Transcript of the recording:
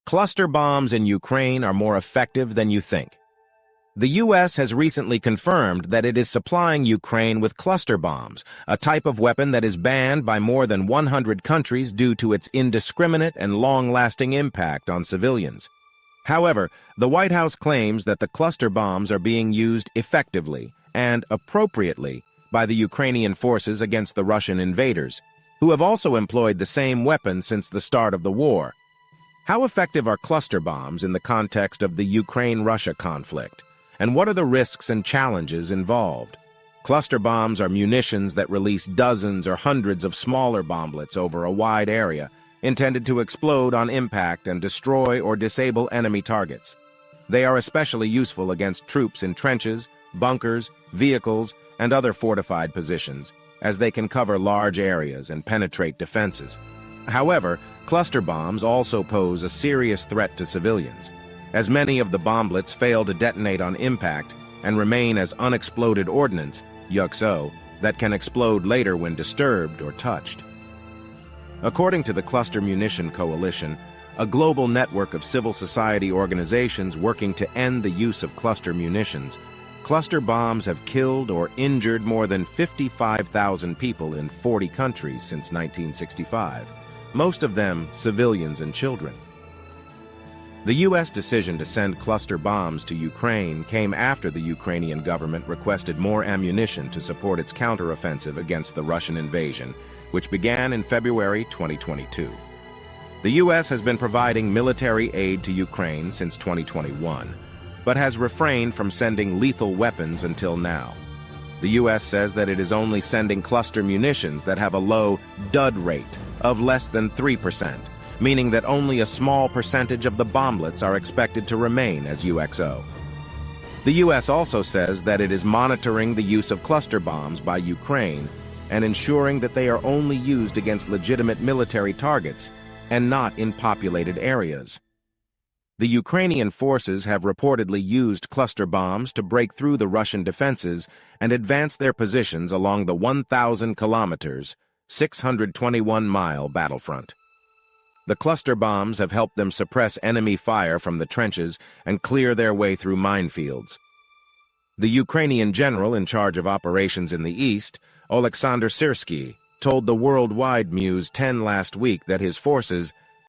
Cluster bombs in Ukraine are more effective than you think. The U.S. has recently confirmed that it is supplying Ukraine with cluster bombs, a type of weapon that is banned by more than 100 countries due to its indiscriminate and long-lasting impact on civilians. However, the White House claims that the cluster bombs are being used effectively and appropriately by the Ukrainian forces against the Russian invaders, who have also employed the same weapon since the start of the war. How effective are cluster bombs in the context of the Ukraine-Russia conflict? And what are the risks and challenges involved? Cluster bombs are munitions that release dozens or hundreds of smaller bomblets over a wide area, intended to explode on impact and destroy or disable enemy targets. They are especially useful against troops in trenches, bunkers, vehicles, and other fortified positions, as they can cover large areas and penetrate defenses. However, cluster bombs also pose a serious threat to civilians, as many of the bomblets fail to detonate on impact and remain as unexploded ordnance, UXO, that can explode later when disturbed or touched. According to the Cluster Munition Coalition, a global network of civil society organizations working to end the use of cluster munitions, cluster bombs have killed or injured more than 55,000 people in 40 countries since 1965, most of them civilians and children. The U.S. decision to send cluster bombs to Ukraine came after the Ukrainian government requested more ammunition to support its counteroffensive against the Russian invasion, which began in February 2022. The U.S. has been providing military aid to Ukraine since 2021, but has refrained from sending lethal weapons until now. The U.S. says that it is only sending cluster munitions that have a low dud rate of less than 3%, meaning that only a small percentage of the bomblets are expected to remain as UXO. The U.S. also says that it is monitoring the use of cluster bombs by Ukraine and ensuring that they are only used against legitimate military targets and not in populated areas. The Ukrainian forces have reportedly used cluster bombs to break through the Russian defenses and advance their positions along the 1,000 kilometers, 621-mile battlefront. The cluster bombs have helped them suppress enemy fire from the trenches and clear their way through minefields. The Ukrainian general in charge of operations in the east, Oleksandr Syrsky, told the worldwide News 10 last week that his forces